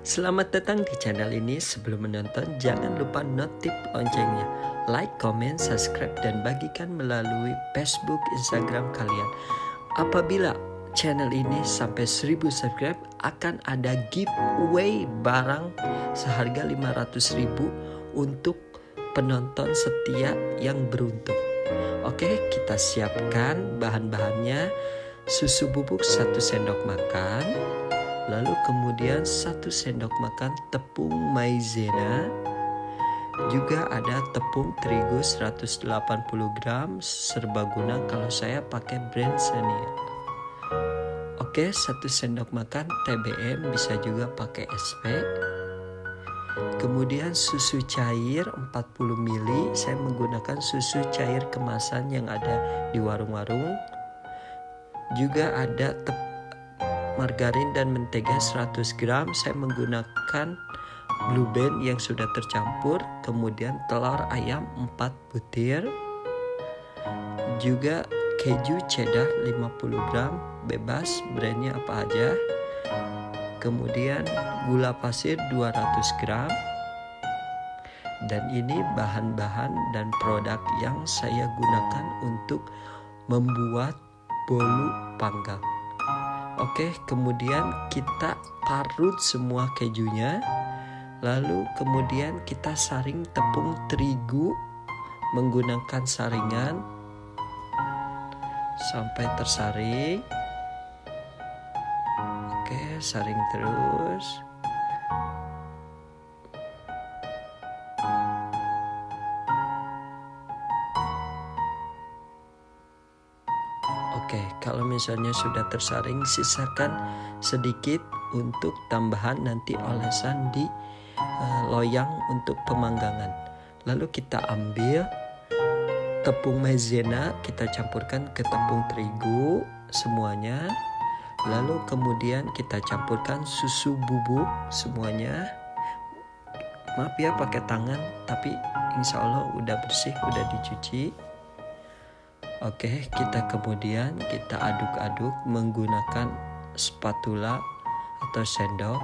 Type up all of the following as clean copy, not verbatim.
Selamat datang di channel ini. Sebelum menonton, jangan lupa notif loncengnya. Like, comment, subscribe, dan bagikan melalui Facebook, Instagram kalian. Apabila channel ini sampai 1000 subscribe, akan ada giveaway barang seharga 500.000 untuk penonton setia yang beruntung. Oke, kita siapkan bahan-bahannya. Susu bubuk 1 sendok makan. Lalu kemudian 1 sendok makan tepung maizena. Juga ada tepung terigu 180 gram serbaguna, kalau saya pakai brand Xenia. Oke, 1 sendok makan TBM, bisa juga pakai SP. Kemudian susu cair 40 ml, saya menggunakan susu cair kemasan yang ada di warung-warung. Juga ada margarin dan mentega 100 gram, saya menggunakan Blue Band yang sudah tercampur. Kemudian telur ayam 4 butir. Juga keju cheddar 50 gram, bebas brandnya apa aja. Kemudian gula pasir 200 gram. Dan ini bahan-bahan dan produk yang saya gunakan untuk membuat bolu panggang. Oke, kemudian kita parut semua kejunya. Lalu kemudian kita saring tepung terigu menggunakan saringan sampai tersaring. Oke, saring terus. Oke, kalau misalnya sudah tersaring, sisakan sedikit untuk tambahan nanti olesan di loyang untuk pemanggangan. Lalu kita ambil tepung maizena, kita campurkan ke tepung terigu semuanya. Lalu kemudian kita campurkan susu bubuk semuanya. Maaf ya pakai tangan, tapi insya Allah udah bersih, udah dicuci. Oke, kita kemudian kita aduk-aduk menggunakan spatula atau sendok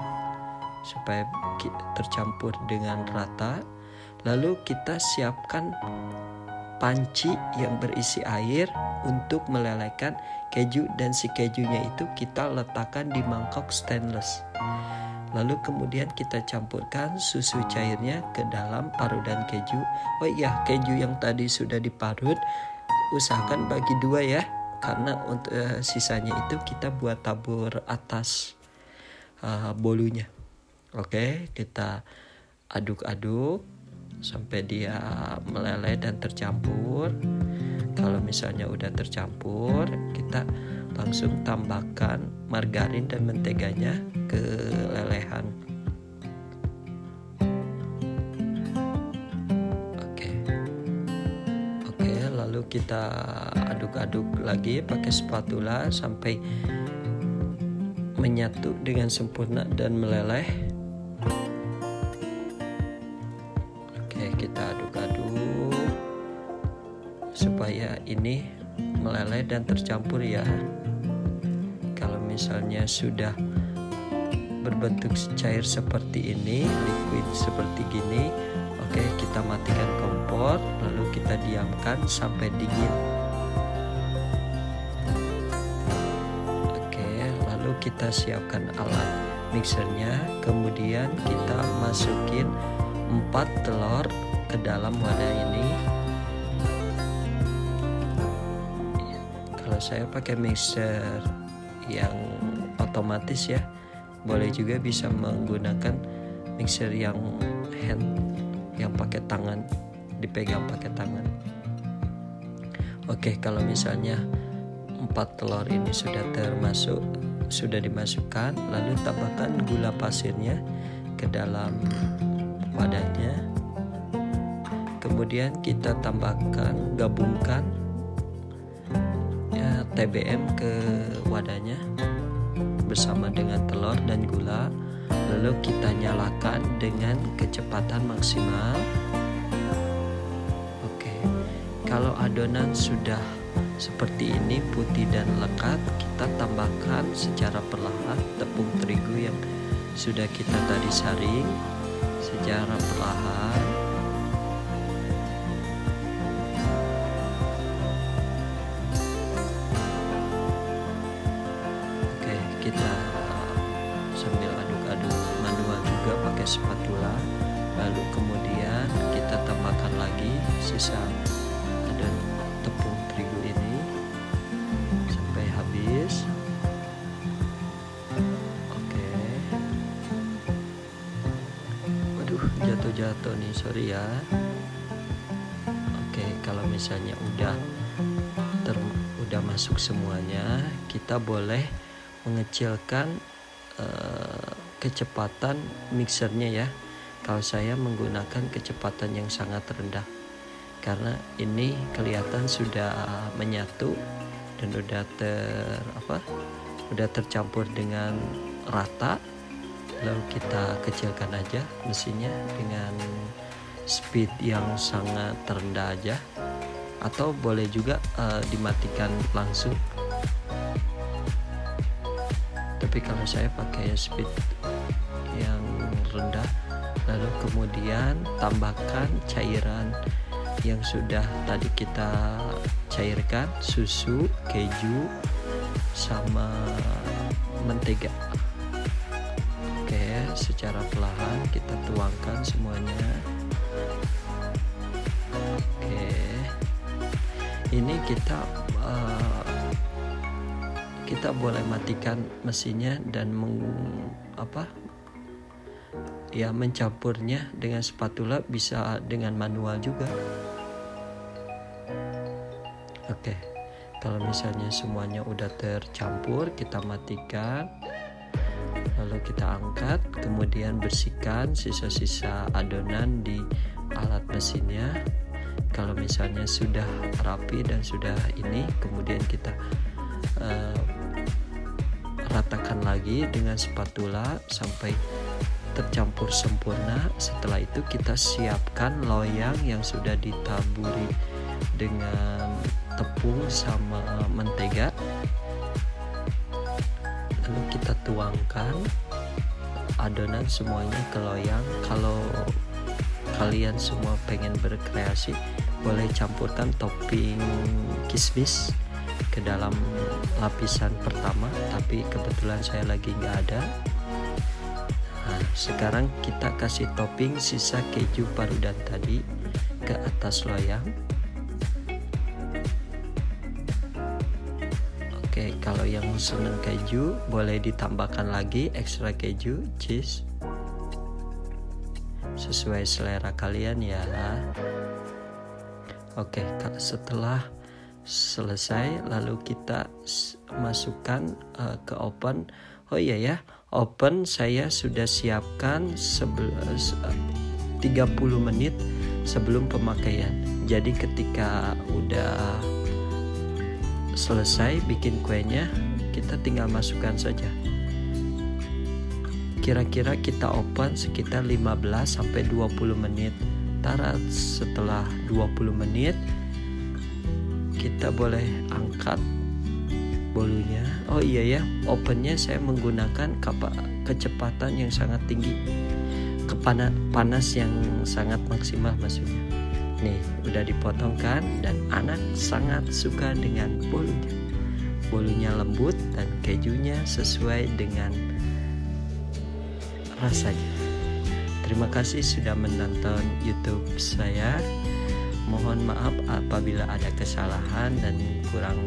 supaya tercampur dengan rata. Lalu kita siapkan panci yang berisi air untuk melelehkan keju, dan si kejunya itu kita letakkan di mangkok stainless. Lalu kemudian kita campurkan susu cairnya ke dalam parutan keju. Oh iya, keju yang tadi sudah diparut usahakan bagi 2 ya, karena untuk sisanya itu kita buat tabur atas bolunya. Oke, kita aduk-aduk sampai dia meleleh dan tercampur. Kalau misalnya udah tercampur, kita langsung tambahkan margarin dan menteganya ke lelehan. Lalu kita aduk-aduk lagi pakai spatula sampai menyatu dengan sempurna dan meleleh. Oke, kita aduk-aduk supaya ini meleleh dan tercampur ya. Kalau misalnya sudah berbentuk cair seperti ini, liquid seperti gini, oke, kita matikan kompor, lalu kita diamkan sampai dingin. Oke, lalu kita siapkan alat mixernya. Kemudian kita masukin 4 telur ke dalam wadah ini. Kalau saya pakai mixer yang otomatis ya, boleh juga bisa menggunakan mixer yang hand, yang pakai tangan, dipegang pakai tangan. Oke, kalau misalnya 4 telur ini sudah dimasukkan, lalu tambahkan gula pasirnya ke dalam wadahnya. Kemudian kita gabungkan ya, TBM ke wadahnya bersama dengan telur dan gula. Lalu kita nyalakan dengan kecepatan maksimal. Oke, kalau adonan sudah seperti ini putih dan lekat, kita tambahkan secara perlahan tepung terigu yang sudah kita tadi saring secara perlahan. Oke, kita sambil aduk-aduk manual juga pakai spatula. Lalu kemudian kita tambahkan lagi sisa adonan tepung terigu ini sampai habis. Oke. Waduh, jatuh-jatuh nih, sorry ya. Oke, kalau misalnya udah masuk semuanya, kita boleh mengecilkan kecepatan mixernya ya. Kalau saya menggunakan kecepatan yang sangat rendah karena ini kelihatan sudah menyatu dan udah tercampur dengan rata. Lalu kita kecilkan aja mesinnya dengan speed yang sangat rendah aja, atau boleh juga dimatikan langsung. Tapi kalau saya pakai speed yang rendah, lalu kemudian tambahkan cairan yang sudah tadi kita cairkan, susu, keju, sama mentega. Oke, secara perlahan kita tuangkan semuanya. Oke, ini kita boleh matikan mesinnya dan mencampurnya dengan spatula, bisa dengan manual juga. Oke, kalau misalnya semuanya udah tercampur, kita matikan, lalu kita angkat, kemudian bersihkan sisa-sisa adonan di alat mesinnya. Kalau misalnya sudah rapi dan sudah ini, kemudian kita ratakan lagi dengan spatula sampai tercampur sempurna. Setelah itu kita siapkan loyang yang sudah ditaburi dengan tepung sama mentega. Lalu kita tuangkan adonan semuanya ke loyang. Kalau kalian semua pengen berkreasi, boleh campurkan topping kismis ke dalam lapisan pertama, tapi kebetulan saya lagi nggak ada. Nah, sekarang kita kasih topping sisa keju parudan tadi ke atas loyang. Oke, kalau yang seneng keju boleh ditambahkan lagi ekstra keju, cheese, sesuai selera kalian ya. Oke, setelah selesai lalu kita masukkan ke oven. Oh iya ya, oven saya sudah siapkan 30 menit sebelum pemakaian. Jadi ketika udah selesai bikin kuenya, kita tinggal masukkan saja. Kira-kira kita oven sekitar 15-20 menit. Tarat setelah 20 menit kita boleh angkat bolunya. Oh iya ya, ovennya saya menggunakan kecepatan yang sangat tinggi, panas yang sangat maksimal maksudnya. Nih, udah dipotong kan, dan anak sangat suka dengan bolunya. Bolunya lembut dan kejunya sesuai dengan rasanya. Terima kasih sudah menonton YouTube saya. Mohon maaf apabila ada kesalahan dan kurang